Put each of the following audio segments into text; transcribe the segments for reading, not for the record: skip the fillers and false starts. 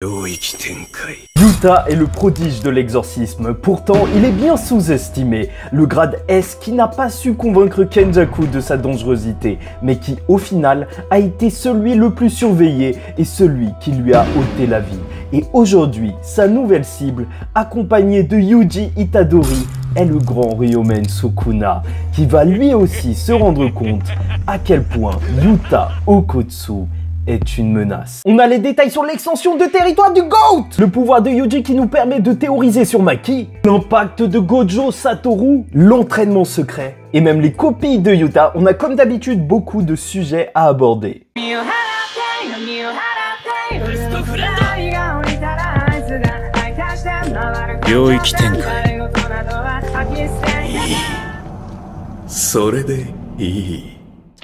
Yuta est le prodige de l'exorcisme, pourtant il est bien sous-estimé. Le grade S qui n'a pas su convaincre Kenjaku de sa dangerosité, mais qui au final a été celui le plus surveillé et celui qui lui a ôté la vie. Et aujourd'hui, sa nouvelle cible, accompagnée de Yuji Itadori, est le grand Ryomen Sukuna, qui va lui aussi se rendre compte à quel point Yuta Okkotsu est une menace. On a les détails sur l'extension de territoire du GOAT, le pouvoir de Yuji qui nous permet de théoriser sur Maki, l'impact de Gojo Satoru, l'entraînement secret, et même les copies de Yuta. On a comme d'habitude beaucoup de sujets à aborder.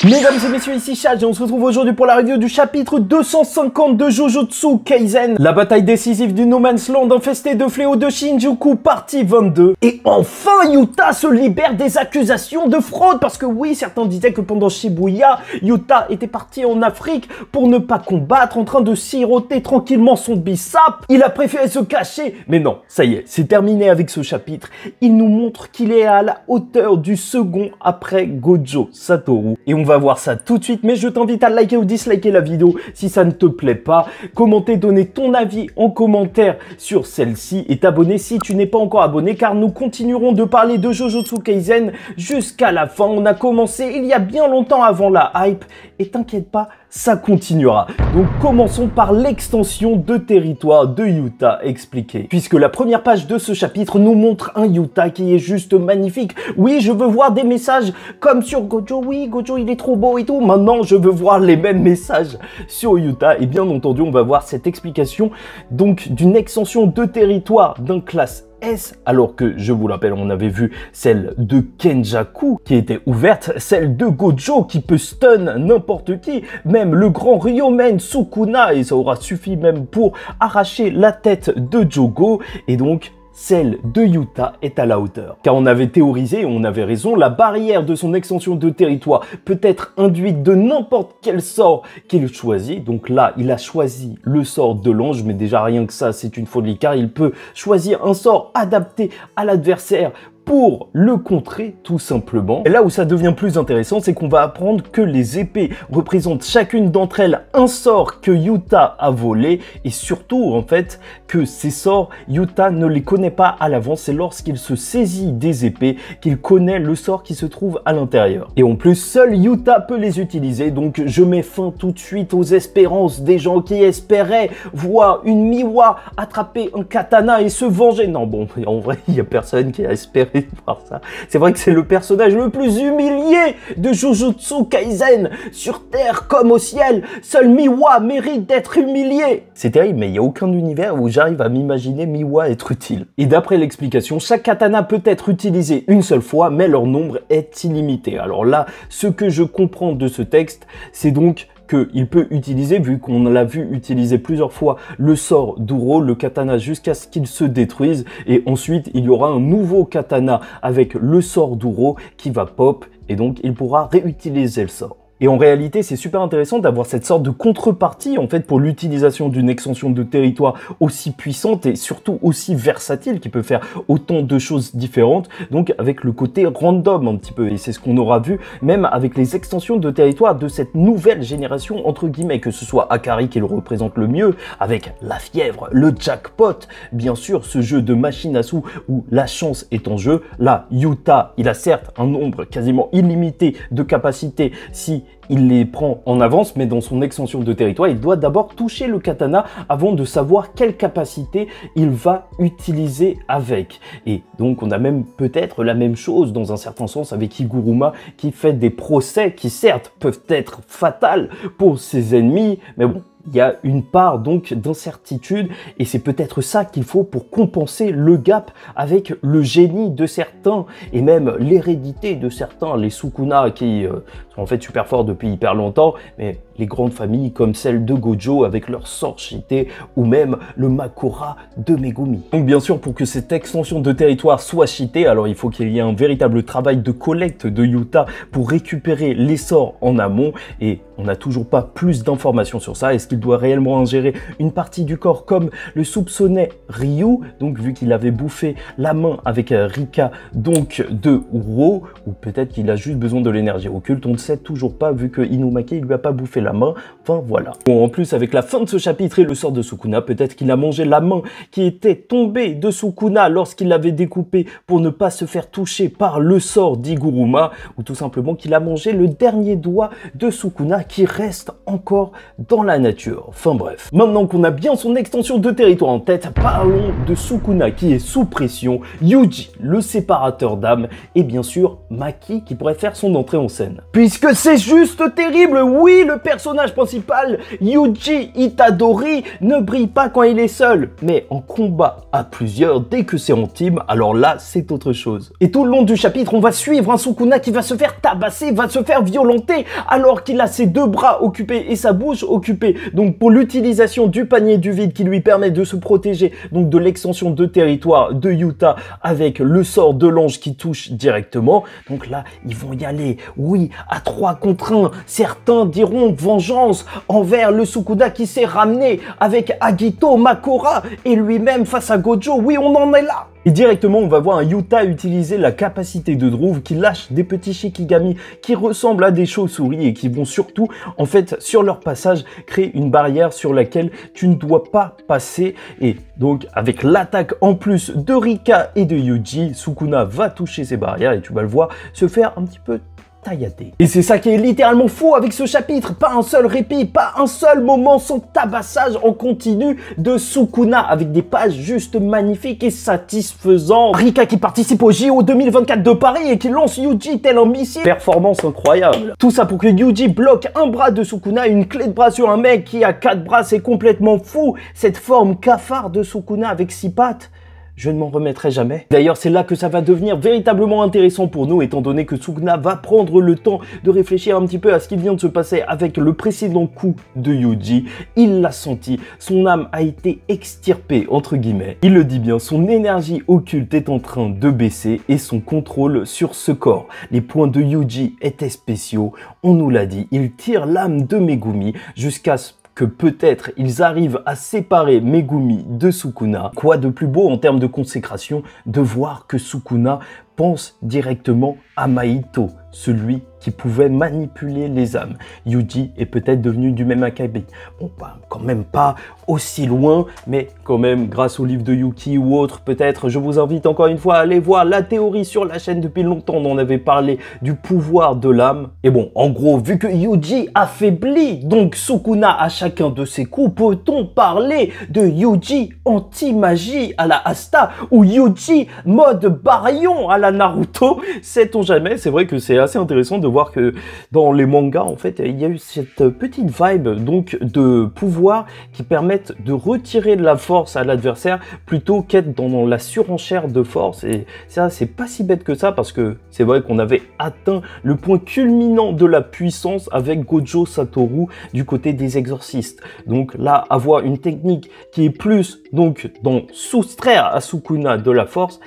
Mesdames et messieurs, ici Chad et on se retrouve aujourd'hui pour la review du chapitre 250 de Jujutsu Kaisen, la bataille décisive du No Man's Land infesté de fléaux de Shinjuku, partie 22. Et enfin, Yuta se libère des accusations de fraude, parce que oui, certains disaient que pendant Shibuya, Yuta était parti en Afrique pour ne pas combattre, en train de siroter tranquillement son bissap. Il a préféré se cacher, mais non, ça y est, c'est terminé avec ce chapitre. Il nous montre qu'il est à la hauteur du second après Gojo Satoru. Et on va voir ça tout de suite, mais je t'invite à liker ou disliker la vidéo si ça ne te plaît pas, commenter, donner ton avis en commentaire sur celle-ci et t'abonner si tu n'es pas encore abonné, car nous continuerons de parler de Jujutsu Kaisen jusqu'à la fin. On a commencé il y a bien longtemps avant la hype et t'inquiète pas, ça continuera. Donc commençons par l'extension de territoire de Yuta expliqué. Puisque la première page de ce chapitre nous montre un Yuta qui est juste magnifique. Oui, je veux voir des messages comme sur Gojo. Oui, Gojo il est trop beau et tout. Maintenant, je veux voir les mêmes messages sur Yuta. Et bien entendu, on va voir cette explication donc d'une extension de territoire d'un classe S, alors que, je vous l'appelle, on avait vu celle de Kenjaku qui était ouverte, celle de Gojo qui peut stun n'importe qui, même le grand Ryomen Sukuna, et ça aura suffi même pour arracher la tête de Jogo, et donc celle de Yuta est à la hauteur. Car on avait théorisé, et on avait raison, la barrière de son extension de territoire peut être induite de n'importe quel sort qu'il choisit. Donc là, il a choisi le sort de l'ange, mais déjà rien que ça, c'est une folie, car il peut choisir un sort adapté à l'adversaire pour le contrer tout simplement. Et là où ça devient plus intéressant, c'est qu'on va apprendre que les épées représentent chacune d'entre elles un sort que Yuta a volé, et surtout en fait que ces sorts, Yuta ne les connaît pas à l'avance. C'est lorsqu'il se saisit des épées qu'il connaît le sort qui se trouve à l'intérieur. Et en plus, seul Yuta peut les utiliser, donc je mets fin tout de suite aux espérances des gens qui espéraient voir une Miwa attraper un katana et se venger. Non bon, en vrai, il n'y a personne qui a espéré voir ça. C'est vrai que c'est le personnage le plus humilié de Jujutsu Kaisen, sur terre comme au ciel. Seul Miwa mérite d'être humilié. C'est terrible, mais il n'y a aucun univers où j'arrive à m'imaginer Miwa être utile. Et d'après l'explication, chaque katana peut être utilisé une seule fois, mais leur nombre est illimité. Alors là, ce que je comprends de ce texte, c'est donc qu'il peut utiliser, vu qu'on l'a vu utiliser plusieurs fois le sort d'Uro, le katana, jusqu'à ce qu'il se détruise, et ensuite il y aura un nouveau katana avec le sort d'Uro qui va pop, et donc il pourra réutiliser le sort. Et en réalité, c'est super intéressant d'avoir cette sorte de contrepartie en fait pour l'utilisation d'une extension de territoire aussi puissante et surtout aussi versatile, qui peut faire autant de choses différentes, donc avec le côté random un petit peu. Et c'est ce qu'on aura vu même avec les extensions de territoire de cette nouvelle génération entre guillemets, que ce soit Akari qui le représente le mieux, avec la fièvre, le jackpot, bien sûr ce jeu de machine à sous où la chance est en jeu. Là, Yuta, il a certes un nombre quasiment illimité de capacités si il les prend en avance, mais dans son extension de territoire, il doit d'abord toucher le katana avant de savoir quelle capacité il va utiliser avec. Et donc on a même peut-être la même chose dans un certain sens avec Higuruma, qui fait des procès qui certes peuvent être fatals pour ses ennemis, mais bon, il y a une part donc d'incertitude, et c'est peut-être ça qu'il faut pour compenser le gap avec le génie de certains et même l'hérédité de certains, les Sukuna qui sont en fait super forts depuis hyper longtemps, mais les grandes familles comme celle de Gojo avec leur sort cheaté ou même le Makora de Megumi. Donc bien sûr, pour que cette extension de territoire soit cheatée, alors il faut qu'il y ait un véritable travail de collecte de Yuta pour récupérer les sorts en amont, et on n'a toujours pas plus d'informations sur ça. Est-ce qu'il doit réellement ingérer une partie du corps comme le soupçonnait Ryu, donc vu qu'il avait bouffé la main avec Rika donc de Uro, ou peut-être qu'il a juste besoin de l'énergie occulte, on ne sait toujours pas vu que Inumaki lui a pas bouffé la main, enfin voilà. Bon, en plus avec la fin de ce chapitre et le sort de Sukuna, peut-être qu'il a mangé la main qui était tombée de Sukuna lorsqu'il l'avait découpée pour ne pas se faire toucher par le sort d'Iguruma, ou tout simplement qu'il a mangé le dernier doigt de Sukuna qui reste encore dans la nature. Enfin bref. Maintenant qu'on a bien son extension de territoire en tête, parlons de Sukuna qui est sous pression, Yuji, le séparateur d'âme, et bien sûr Maki qui pourrait faire son entrée en scène. Puisque c'est juste terrible, oui, le personnage principal, Yuji Itadori, ne brille pas quand il est seul, mais en combat à plusieurs, dès que c'est en team, alors là c'est autre chose. Et tout le long du chapitre, on va suivre un Sukuna qui va se faire tabasser, va se faire violenter, alors qu'il a ses deux bras occupés et sa bouche occupée, donc pour l'utilisation du panier du vide qui lui permet de se protéger donc de l'extension de territoire de Yuta avec le sort de l'ange qui touche directement. Donc là, ils vont y aller, oui, à 3 contre 1. Certains diront vengeance envers le Sukuna qui s'est ramené avec Agito Makora et lui-même face à Gojo. Oui, on en est là. Et directement, on va voir un Yuta utiliser la capacité de Druve qui lâche des petits Shikigami qui ressemblent à des chauves-souris et qui vont surtout, en fait, sur leur passage, créer une barrière sur laquelle tu ne dois pas passer. Et donc, avec l'attaque en plus de Rika et de Yuji, Sukuna va toucher ces barrières et tu vas le voir se faire un petit peu taillader. Et c'est ça qui est littéralement faux avec ce chapitre, pas un seul répit, pas un seul moment sans tabassage en continu de Sukuna avec des pages juste magnifiques et satisfaisantes. Rika qui participe au JO 2024 de Paris et qui lance Yuji tel un missile. Performance incroyable. Tout ça pour que Yuji bloque un bras de Sukuna, une clé de bras sur un mec qui a 4 bras, c'est complètement fou. Cette forme cafard de Sukuna avec 6 pattes. Je ne m'en remettrai jamais. D'ailleurs, c'est là que ça va devenir véritablement intéressant pour nous, étant donné que Sukuna va prendre le temps de réfléchir un petit peu à ce qui vient de se passer avec le précédent coup de Yuji. Il l'a senti, son âme a été extirpée, entre guillemets. Il le dit bien, son énergie occulte est en train de baisser et son contrôle sur ce corps. Les points de Yuji étaient spéciaux, on nous l'a dit, il tire l'âme de Megumi jusqu'à ce que peut-être ils arrivent à séparer Megumi de Sukuna. Quoi de plus beau en termes de consécration de voir que Sukuna pense directement à Mahito, celui qui pouvait manipuler les âmes. Yuji est peut-être devenu du même acabit. Bon, quand même pas aussi loin, mais quand même, grâce au livre de Yuki ou autre, peut-être, je vous invite encore une fois à aller voir la théorie sur la chaîne depuis longtemps. On en avait parlé du pouvoir de l'âme. Et bon, en gros, vu que Yuji affaiblit donc Sukuna à chacun de ses coups, peut-on parler de Yuji anti-magie à la Asta ou Yuji mode Baryon à la Naruto? Sait-on jamais? C'est vrai que c'est assez intéressant de voir que dans les mangas, en fait, il y a eu cette petite vibe donc de pouvoir qui permettent de retirer de la force à l'adversaire plutôt qu'être dans la surenchère de force. Et ça, c'est pas si bête que ça parce que c'est vrai qu'on avait atteint le point culminant de la puissance avec Gojo Satoru du côté des exorcistes. Donc là, avoir une technique qui est plus donc dans soustraire à Sukuna de la force,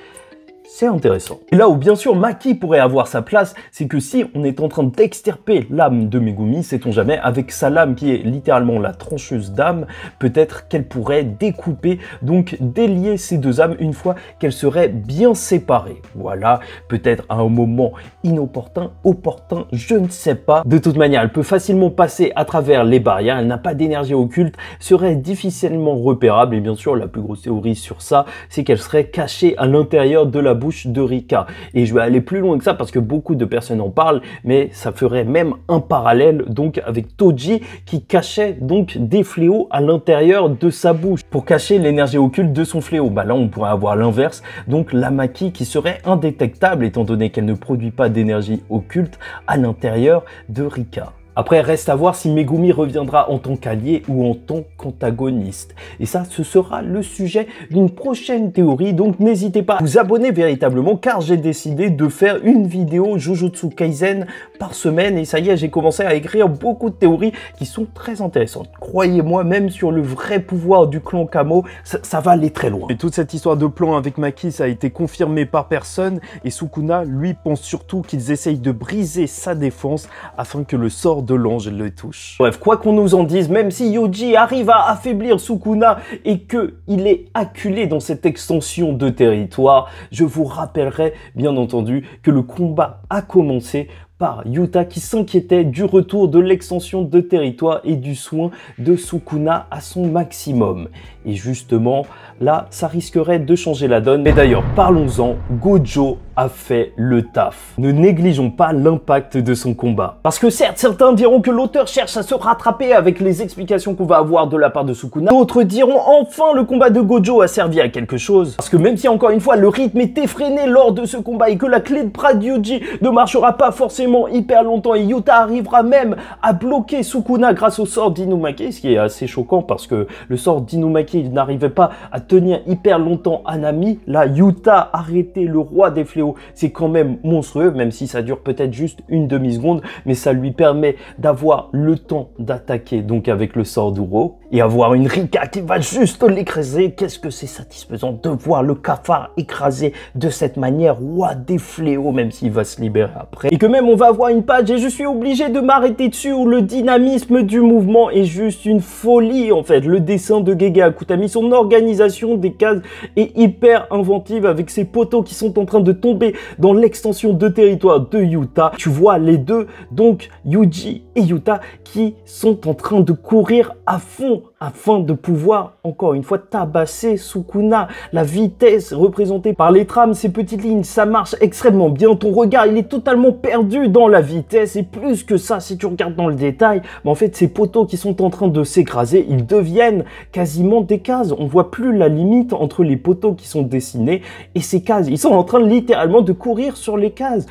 c'est intéressant. Et là où bien sûr Maki pourrait avoir sa place, c'est que si on est en train d'extirper l'âme de Megumi, sait-on jamais, avec sa lame qui est littéralement la trancheuse d'âme, peut-être qu'elle pourrait découper, donc délier ces deux âmes une fois qu'elles seraient bien séparées. Voilà, peut-être à un moment inopportun, opportun, je ne sais pas. De toute manière, elle peut facilement passer à travers les barrières, elle n'a pas d'énergie occulte, serait difficilement repérable et bien sûr la plus grosse théorie sur ça, c'est qu'elle serait cachée à l'intérieur de la bouche de Rika. Et je vais aller plus loin que ça parce que beaucoup de personnes en parlent, mais ça ferait même un parallèle donc avec Toji qui cachait donc des fléaux à l'intérieur de sa bouche pour cacher l'énergie occulte de son fléau. Bah là on pourrait avoir l'inverse, donc la Maki qui serait indétectable étant donné qu'elle ne produit pas d'énergie occulte à l'intérieur de Rika. Après, reste à voir si Megumi reviendra en tant qu'allié ou en tant qu'antagoniste. Et ça, ce sera le sujet d'une prochaine théorie, donc n'hésitez pas à vous abonner véritablement, car j'ai décidé de faire une vidéo Jujutsu Kaisen par semaine, et ça y est, j'ai commencé à écrire beaucoup de théories qui sont très intéressantes. Croyez-moi, même sur le vrai pouvoir du clan Kamo, ça va aller très loin. Et toute cette histoire de plan avec Maki, ça a été confirmé par personne, et Sukuna, lui, pense surtout qu'ils essayent de briser sa défense afin que le sort de l'ange le touche. Bref, quoi qu'on nous en dise, même si Yuji arrive à affaiblir Sukuna et qu'il est acculé dans cette extension de territoire, je vous rappellerai bien entendu que le combat a commencé par Yuta qui s'inquiétait du retour de l'extension de territoire et du soin de Sukuna à son maximum. Et justement, là, ça risquerait de changer la donne. Mais d'ailleurs, parlons-en, Gojo a fait le taf. Ne négligeons pas l'impact de son combat. Parce que certes, certains diront que l'auteur cherche à se rattraper avec les explications qu'on va avoir de la part de Sukuna. D'autres diront enfin le combat de Gojo a servi à quelque chose. Parce que même si encore une fois le rythme est effréné lors de ce combat et que la clé de Pride Yuji ne marchera pas forcément hyper longtemps et Yuta arrivera même à bloquer Sukuna grâce au sort d'Inumaki, ce qui est assez choquant parce que le sort d'Inumaki n'arrivait pas à tenir hyper longtemps Hanami. Là, Yuta arrêter le roi des fléaux, c'est quand même monstrueux, même si ça dure peut-être juste une demi-seconde, mais ça lui permet d'avoir le temps d'attaquer donc avec le sort d'Uro et avoir une Rika qui va juste l'écraser. Qu'est-ce que c'est satisfaisant de voir le cafard écrasé de cette manière, roi des fléaux, même s'il va se libérer après. Et que même on va avoir une page et je suis obligé de m'arrêter dessus où le dynamisme du mouvement est juste une folie en fait. Le dessin de Gege Akutami, son organisation des cases est hyper inventive avec ses poteaux qui sont en train de tomber dans l'extension de territoire de Yuta. Tu vois les deux, donc Yuji et Yuta, qui sont en train de courir à fond afin de pouvoir, encore une fois, tabasser Sukuna. La vitesse représentée par les trames, ces petites lignes, ça marche extrêmement bien. Ton regard, il est totalement perdu dans la vitesse. Et plus que ça, si tu regardes dans le détail, en fait, ces poteaux qui sont en train de s'écraser, ils deviennent quasiment des cases. On voit plus la limite entre les poteaux qui sont dessinés et ces cases. Ils sont en train littéralement de courir sur les cases.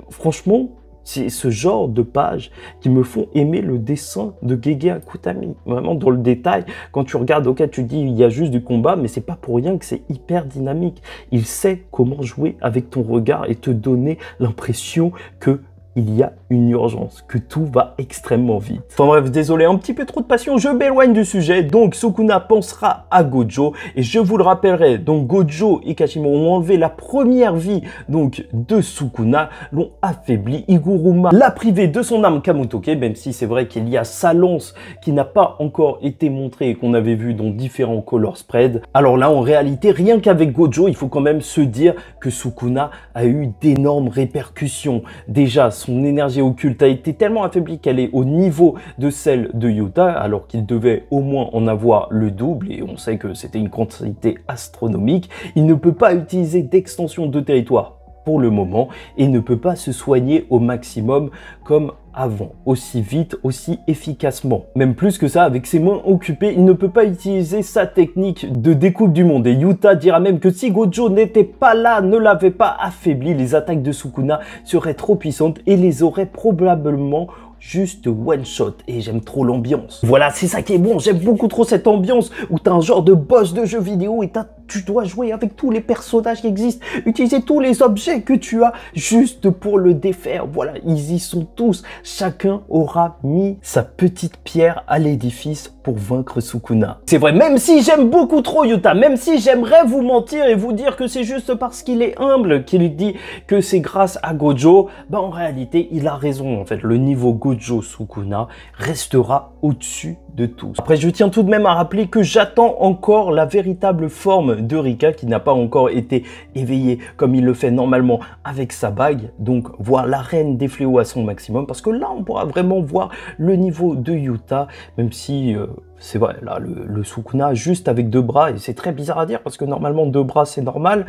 Franchement, c'est ce genre de pages qui me font aimer le dessin de Gege Akutami. Vraiment, dans le détail, quand tu regardes, ok, tu dis il y a juste du combat, mais c'est pas pour rien que c'est hyper dynamique. Il sait comment jouer avec ton regard et te donner l'impression que il y a une urgence, que tout va extrêmement vite. Enfin bref, désolé, un petit peu trop de passion, je m'éloigne du sujet. Donc Sukuna pensera à Gojo et je vous le rappellerai, donc Gojo et Kashimo ont enlevé la première vie donc de Sukuna, l'ont affaibli. Iguruma l'a privé de son arme Kamutoke, même si c'est vrai qu'il y a sa lance qui n'a pas encore été montrée et qu'on avait vu dans différents color spreads. Alors là, en réalité, rien qu'avec Gojo, il faut quand même se dire que Sukuna a eu d'énormes répercussions. Déjà, son énergie occulte a été tellement affaiblie qu'elle est au niveau de celle de Yuta, alors qu'il devait au moins en avoir le double, et on sait que c'était une quantité astronomique. Il ne peut pas utiliser d'extension de territoire pour le moment et ne peut pas se soigner au maximum comme avant, aussi vite, aussi efficacement. Même plus que ça, avec ses mains occupées, il ne peut pas utiliser sa technique de découpe du monde. Et Yuta dira même que si Gojo n'était pas là, ne l'avait pas affaibli, les attaques de Sukuna seraient trop puissantes et les auraient probablement juste one shot. Et j'aime trop l'ambiance. Voilà, c'est ça qui est bon. J'aime beaucoup trop cette ambiance où t'as un genre de boss de jeu vidéo et tu dois jouer avec tous les personnages qui existent, utiliser tous les objets que tu as juste pour le défaire. Voilà, ils y sont tous. Chacun aura mis sa petite pierre à l'édifice pour vaincre Sukuna. C'est vrai, même si j'aime beaucoup trop Yuta, même si j'aimerais vous mentir et vous dire que c'est juste parce qu'il est humble qu'il dit que c'est grâce à Gojo, bah en réalité, il a raison. En fait, le niveau Gojo Sukuna restera au-dessus de tous. Après, je tiens tout de même à rappeler que j'attends encore la véritable forme de Rika qui n'a pas encore été éveillée comme il le fait normalement avec sa bague. Donc, voir la reine des fléaux à son maximum parce que là, on pourra vraiment voir le niveau de Yuta, même si c'est vrai, là, le Sukuna juste avec 2 bras, et c'est très bizarre à dire parce que normalement 2 bras c'est normal.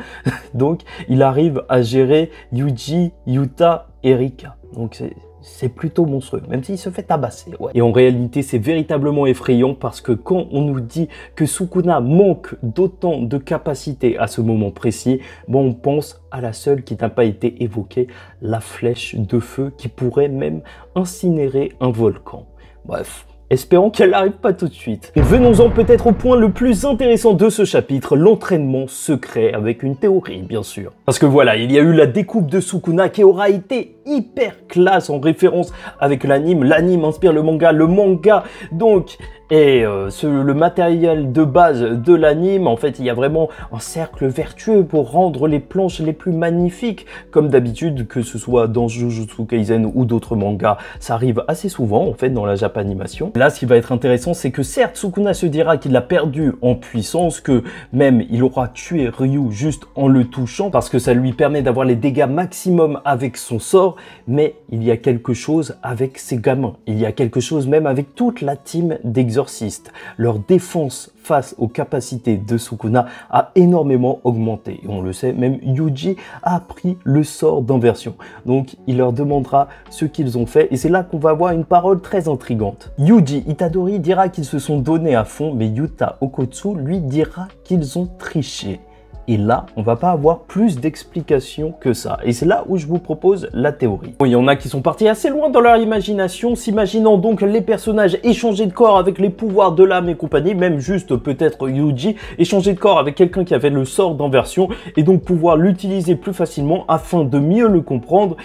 Donc, il arrive à gérer Yuji, Yuta et Rika. Donc, c'est plutôt monstrueux, même s'il se fait tabasser. Ouais. Et en réalité, c'est véritablement effrayant parce que quand on nous dit que Sukuna manque d'autant de capacité à ce moment précis, bon, on pense à la seule qui n'a pas été évoquée, la flèche de feu qui pourrait même incinérer un volcan. Bref. Espérons qu'elle n'arrive pas tout de suite. Et venons-en peut-être au point le plus intéressant de ce chapitre, l'entraînement secret, avec une théorie bien sûr. Parce que voilà, il y a eu la découpe de Sukuna qui aura été hyper classe en référence avec l'anime. L'anime inspire le manga donc le matériel de base de l'anime, en fait, il y a vraiment un cercle vertueux pour rendre les planches les plus magnifiques. Comme d'habitude, que ce soit dans Jujutsu Kaisen ou d'autres mangas, ça arrive assez souvent, en fait, dans la Japanimation. Là, ce qui va être intéressant, c'est que certes, Sukuna se dira qu'il a perdu en puissance, que même il aura tué Ryu juste en le touchant, parce que ça lui permet d'avoir les dégâts maximum avec son sort, mais il y a quelque chose avec ses gamins. Il y a quelque chose même avec toute la team d'exorcistes. Leur défense face aux capacités de Sukuna a énormément augmenté. Et on le sait, même Yuji a appris le sort d'inversion. Donc il leur demandera ce qu'ils ont fait et c'est là qu'on va avoir une parole très intrigante. Yuji Itadori dira qu'ils se sont donnés à fond, mais Yuta Okotsu lui dira qu'ils ont triché. Et là, on va pas avoir plus d'explications que ça. Et c'est là où je vous propose la théorie. Bon, il y en a qui sont partis assez loin dans leur imagination, s'imaginant donc les personnages échanger de corps avec les pouvoirs de l'âme et compagnie, même juste peut-être Yuji, échanger de corps avec quelqu'un qui avait le sort d'inversion, et donc pouvoir l'utiliser plus facilement afin de mieux le comprendre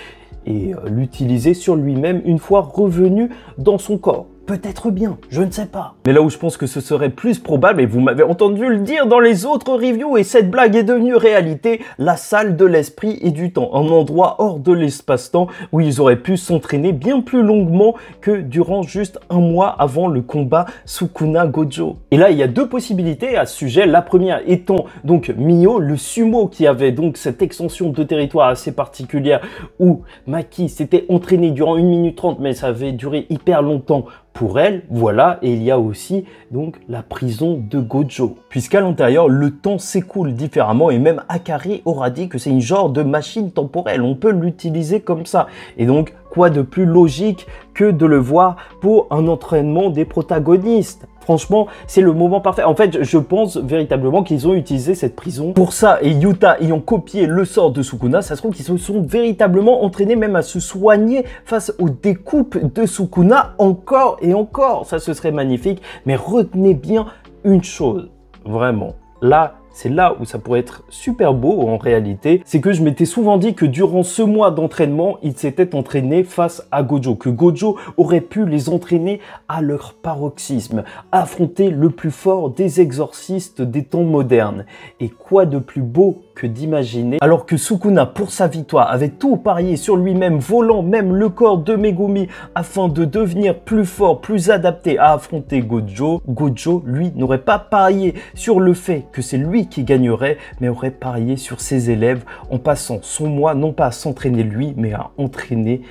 et l'utiliser sur lui-même une fois revenu dans son corps. Peut-être bien, je ne sais pas. Mais là où je pense que ce serait plus probable, et vous m'avez entendu le dire dans les autres reviews, et cette blague est devenue réalité, la salle de l'esprit et du temps. Un endroit hors de l'espace-temps où ils auraient pu s'entraîner bien plus longuement que durant juste un mois avant le combat Sukuna Gojo. Et là, il y a deux possibilités à ce sujet. La première étant donc Mio, le sumo qui avait donc cette extension de territoire assez particulière où Maki s'était entraîné durant 1 minute 30, mais ça avait duré hyper longtemps pour elle, voilà, et il y a aussi donc la prison de Gojo. Puisqu'à l'intérieur, le temps s'écoule différemment et même Akari aura dit que c'est une genre de machine temporelle, on peut l'utiliser comme ça. Et donc, quoi de plus logique que de le voir pour un entraînement des protagonistes? Franchement, c'est le moment parfait. En fait, je pense véritablement qu'ils ont utilisé cette prison pour ça. Et Yuta ayant copié le sort de Sukuna, ça se trouve qu'ils se sont véritablement entraînés même à se soigner face aux découpes de Sukuna encore et encore. Ça, ce serait magnifique. Mais retenez bien une chose, vraiment. Là, c'est là où ça pourrait être super beau en réalité, c'est que je m'étais souvent dit que durant ce mois d'entraînement, ils s'étaient entraînés face à Gojo, que Gojo aurait pu les entraîner à leur paroxysme, affronter le plus fort des exorcistes des temps modernes. Et quoi de plus beau que d'imaginer, alors que Sukuna pour sa victoire avait tout parié sur lui-même, volant même le corps de Megumi afin de devenir plus fort, plus adapté à affronter Gojo, Gojo lui n'aurait pas parié sur le fait que c'est lui qui gagnerait, mais aurait parié sur ses élèves en passant son mois non pas à s'entraîner lui, mais à entraîner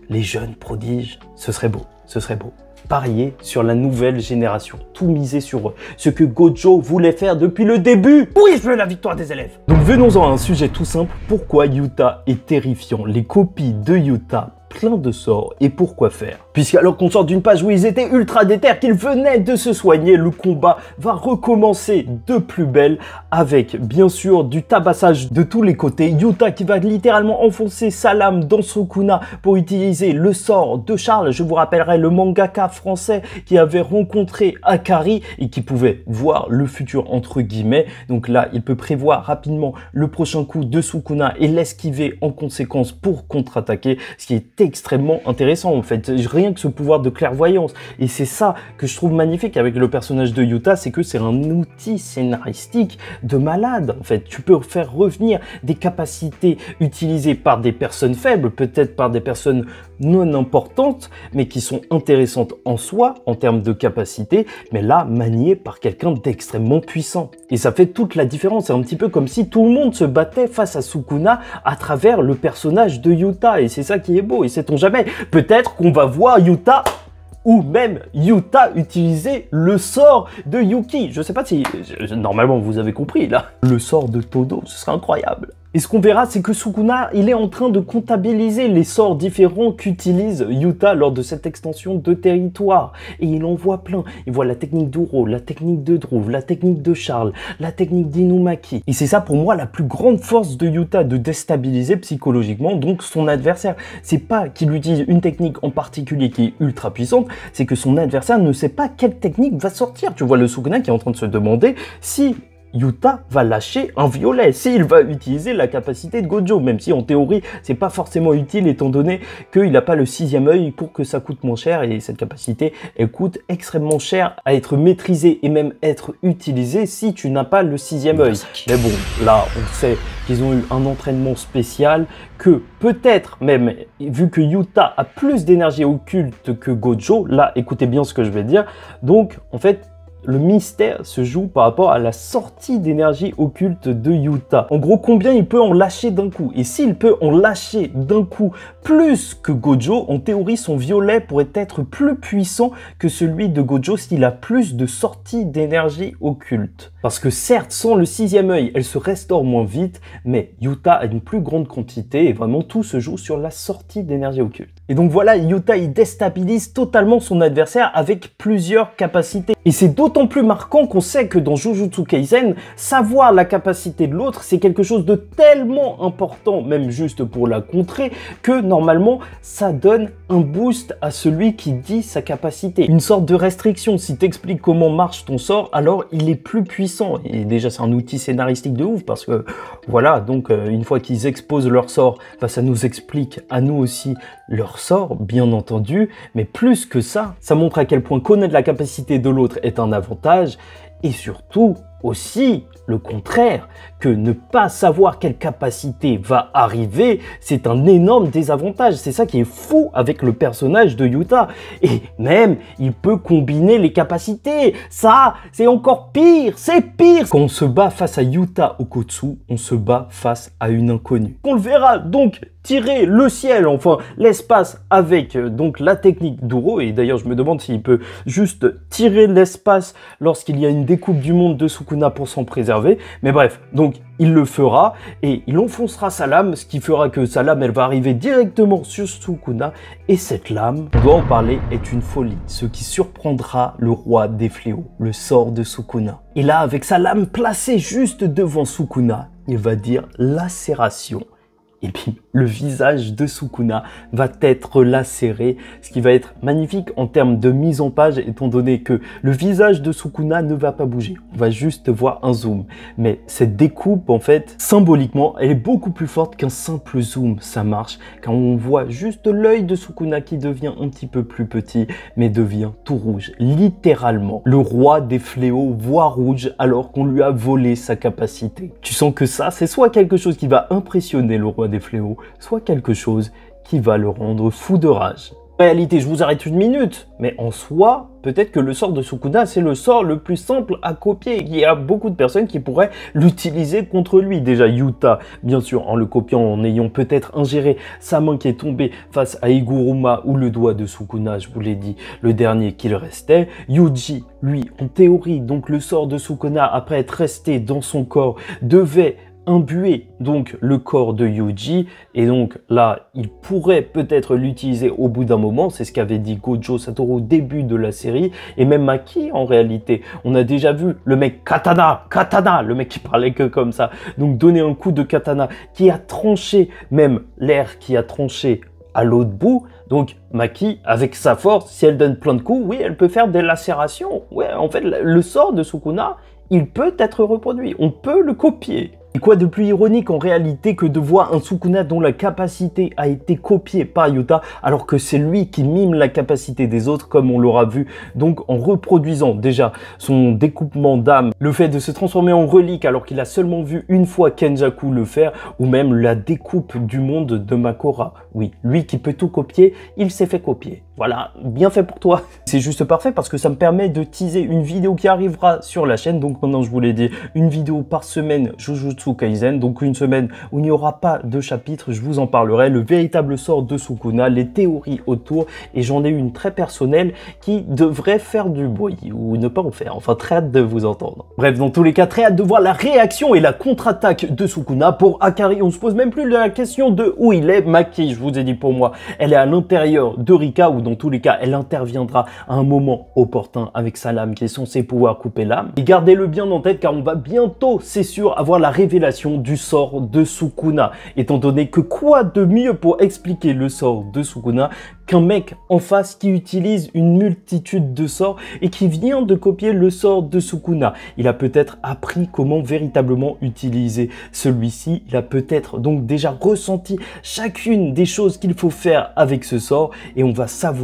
les jeunes prodiges. Ce serait beau, ce serait beau. Parier sur la nouvelle génération, tout miser sur eux, ce que Gojo voulait faire depuis le début. Oui, je veux la victoire des élèves. Donc venons-en à un sujet tout simple, pourquoi Yuta est terrifiant? Les copies de Yuta, plein de sorts, et pourquoi faire? Puisqu'alors qu'on sort d'une page où ils étaient ultra déter, qu'ils venaient de se soigner, le combat va recommencer de plus belle avec bien sûr du tabassage de tous les côtés. Yuta qui va littéralement enfoncer sa lame dans Sukuna pour utiliser le sort de Charles. Je vous rappellerai le mangaka français qui avait rencontré Akari et qui pouvait voir le futur entre guillemets. Donc là, il peut prévoir rapidement le prochain coup de Sukuna et l'esquiver en conséquence pour contre-attaquer, ce qui est extrêmement intéressant en fait. Rien que ce pouvoir de clairvoyance. Et c'est ça que je trouve magnifique avec le personnage de Yuta, c'est que c'est un outil scénaristique de malade. En fait, tu peux faire revenir des capacités utilisées par des personnes faibles, peut-être par des personnes non importantes, mais qui sont intéressantes en soi, en termes de capacité, mais là, maniées par quelqu'un d'extrêmement puissant. Et ça fait toute la différence. C'est un petit peu comme si tout le monde se battait face à Sukuna à travers le personnage de Yuta. Et c'est ça qui est beau. Et sait-on jamais, peut-être qu'on va voir Yuta ou même Yuta utiliser le sort de Yuki. Je sais pas si... Normalement, vous avez compris, là. Le sort de Todo, ce serait incroyable. Et ce qu'on verra, c'est que Sukuna, il est en train de comptabiliser les sorts différents qu'utilise Yuta lors de cette extension de territoire. Et il en voit plein. Il voit la technique d'Uro, la technique de Druve, la technique de Charles, la technique d'Inumaki. Et c'est ça pour moi la plus grande force de Yuta, de déstabiliser psychologiquement donc son adversaire. C'est pas qu'il utilise une technique en particulier qui est ultra puissante, c'est que son adversaire ne sait pas quelle technique va sortir. Tu vois le Sukuna qui est en train de se demander si Yuta va lâcher un violet, s'il va utiliser la capacité de Gojo, même si en théorie c'est pas forcément utile étant donné qu'il n'a pas le 6e œil pour que ça coûte moins cher, et cette capacité elle coûte extrêmement cher à être maîtrisée et même être utilisée si tu n'as pas le 6e œil. Mais bon, là on sait qu'ils ont eu un entraînement spécial, que peut-être même, vu que Yuta a plus d'énergie occulte que Gojo, là écoutez bien ce que je vais dire, donc en fait le mystère se joue par rapport à la sortie d'énergie occulte de Yuta. En gros, combien il peut en lâcher d'un coup. Et s'il peut en lâcher d'un coup plus que Gojo, en théorie, son violet pourrait être plus puissant que celui de Gojo s'il a plus de sortie d'énergie occulte. Parce que certes, sans le 6e œil, elle se restaure moins vite, mais Yuta a une plus grande quantité et vraiment tout se joue sur la sortie d'énergie occulte. Et donc voilà, Yuta, il déstabilise totalement son adversaire avec plusieurs capacités. Et c'est d'autant plus marquant qu'on sait que dans Jujutsu Kaisen, savoir la capacité de l'autre, c'est quelque chose de tellement important, même juste pour la contrer, que normalement, ça donne un boost à celui qui dit sa capacité. Une sorte de restriction. Si t'expliques comment marche ton sort, alors il est plus puissant. Et déjà, c'est un outil scénaristique de ouf, parce que voilà, donc une fois qu'ils exposent leur sort, bah, ça nous explique à nous aussi leur sort, bien entendu, mais plus que ça, ça montre à quel point connaître la capacité de l'autre est un avantage, et surtout aussi le contraire, que ne pas savoir quelle capacité va arriver, c'est un énorme désavantage. C'est ça qui est fou avec le personnage de Yuta. Et même, il peut combiner les capacités. Ça, c'est encore pire, c'est pire. Quand on se bat face à Yuta Okkotsu, on se bat face à une inconnue. On le verra donc tirer le ciel, enfin l'espace avec donc la technique d'Uro. Et d'ailleurs, je me demande s'il peut juste tirer l'espace lorsqu'il y a une découpe du monde de Sukuna pour s'en préserver. Mais bref, donc il le fera et il enfoncera sa lame, ce qui fera que sa lame, elle va arriver directement sur Sukuna. Et cette lame, on doit en parler, est une folie, ce qui surprendra le roi des fléaux, le sort de Sukuna. Et là, avec sa lame placée juste devant Sukuna, il va dire lacération. Et puis, le visage de Sukuna va être lacéré, ce qui va être magnifique en termes de mise en page, étant donné que le visage de Sukuna ne va pas bouger. On va juste voir un zoom. Mais cette découpe, en fait, symboliquement, elle est beaucoup plus forte qu'un simple zoom. Ça marche quand on voit juste l'œil de Sukuna qui devient un petit peu plus petit, mais devient tout rouge. Littéralement, le roi des fléaux voit rouge alors qu'on lui a volé sa capacité. Tu sens que ça, c'est soit quelque chose qui va impressionner le roi des fléaux, soit quelque chose qui va le rendre fou de rage. En réalité, je vous arrête une minute, mais en soi, peut-être que le sort de Sukuna, c'est le sort le plus simple à copier. Il y a beaucoup de personnes qui pourraient l'utiliser contre lui. Déjà, Yuta, bien sûr, en le copiant, en ayant peut-être ingéré sa main qui est tombée face à Iguruma ou le doigt de Sukuna, je vous l'ai dit, le dernier qu'il restait. Yuji, lui, en théorie, donc le sort de Sukuna, après être resté dans son corps, devait imbuer donc le corps de Yuji, et donc là il pourrait peut-être l'utiliser au bout d'un moment. C'est ce qu'avait dit Gojo Satoru au début de la série, et même Maki en réalité. On a déjà vu le mec katana, le mec qui parlait que comme ça, donc donner un coup de katana qui a tranché même l'air qui a tranché à l'autre bout. Donc Maki, avec sa force, si elle donne plein de coups, oui, elle peut faire des lacérations. Ouais, en fait, le sort de Sukuna, il peut être reproduit, on peut le copier. Et quoi de plus ironique en réalité que de voir un Sukuna dont la capacité a été copiée par Yuta, alors que c'est lui qui mime la capacité des autres, comme on l'aura vu, donc en reproduisant déjà son découpement d'âme, le fait de se transformer en relique alors qu'il a seulement vu une fois Kenjaku le faire, ou même la découpe du monde de Makora. Oui, lui qui peut tout copier, il s'est fait copier. Voilà, bien fait pour toi. C'est juste parfait parce que ça me permet de teaser une vidéo qui arrivera sur la chaîne. Donc maintenant, je vous l'ai dit, une vidéo par semaine Jujutsu Kaisen. Donc une semaine où il n'y aura pas de chapitre, je vous en parlerai. Le véritable sort de Sukuna, les théories autour. Et j'en ai une très personnelle qui devrait faire du bruit ou ne pas en faire. Enfin, très hâte de vous entendre. Bref, dans tous les cas, très hâte de voir la réaction et la contre-attaque de Sukuna. Pour Akari, on se pose même plus la question de où il est. Maki, je vous ai dit pour moi, elle est à l'intérieur de Rika, ou dans tous les cas, elle interviendra à un moment opportun avec sa lame qui est censée pouvoir couper l'âme. Et gardez-le bien en tête car on va bientôt, c'est sûr, avoir la révélation du sort de Sukuna. Étant donné que quoi de mieux pour expliquer le sort de Sukuna qu'un mec en face qui utilise une multitude de sorts et qui vient de copier le sort de Sukuna. Il a peut-être appris comment véritablement utiliser celui-ci. Il a peut-être donc déjà ressenti chacune des choses qu'il faut faire avec ce sort et on va savoir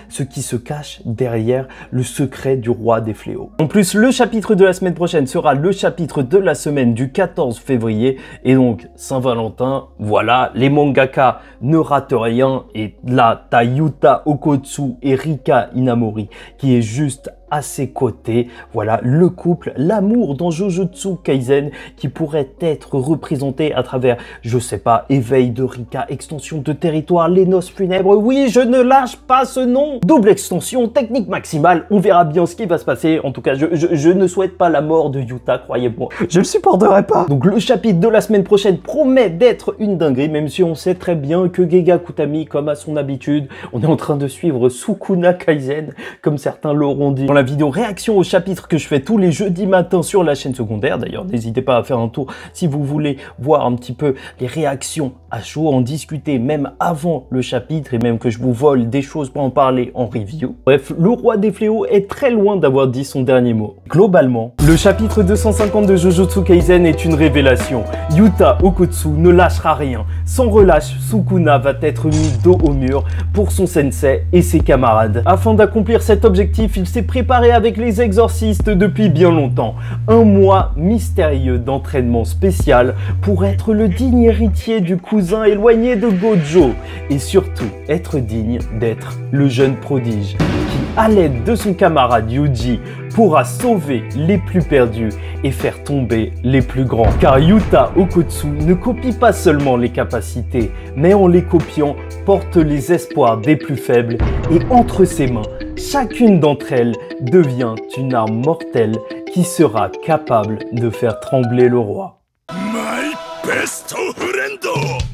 ce qui se cache derrière le secret du roi des fléaux. En plus, le chapitre de la semaine prochaine sera le chapitre de la semaine du 14 février et donc Saint-Valentin, voilà, les mangaka ne ratent rien et là, t'as Yuta Okkotsu et Rika Inamori qui est juste à ses côtés. Voilà le couple, l'amour dans Jujutsu Kaisen qui pourrait être représenté à travers, je sais pas, éveil de Rika, extension de territoire, les noces funèbres. Oui, je ne lâche pas ce nom. Double extension, technique maximale. On verra bien ce qui va se passer. En tout cas, je ne souhaite pas la mort de Yuta, croyez-moi. Je le supporterai pas. Donc le chapitre de la semaine prochaine promet d'être une dinguerie, même si on sait très bien que Gege Kutami, comme à son habitude, on est en train de suivre Sukuna Kaisen, comme certains l'auront dit. La vidéo réaction au chapitre que je fais tous les jeudis matins sur la chaîne secondaire. D'ailleurs, n'hésitez pas à faire un tour si vous voulez voir un petit peu les réactions à chaud, en discuter même avant le chapitre et même que je vous vole des choses pour en parler en review. Bref, le roi des fléaux est très loin d'avoir dit son dernier mot. Globalement, le chapitre 250 de Jujutsu Kaisen est une révélation. Yuta Okkotsu ne lâchera rien. Sans relâche, Sukuna va être mis dos au mur pour son sensei et ses camarades. Afin d'accomplir cet objectif, il s'est préparé avec les exorcistes depuis bien longtemps. Un mois mystérieux d'entraînement spécial pour être le digne héritier du cousin éloigné de Gojo et surtout être digne d'être le jeune prodige qui, à l'aide de son camarade Yuji, pourra sauver les plus perdus et faire tomber les plus grands. Car Yuta Okkotsu ne copie pas seulement les capacités, mais en les copiant, porte les espoirs des plus faibles et entre ses mains, chacune d'entre elles devient une arme mortelle qui sera capable de faire trembler le roi. My best friend!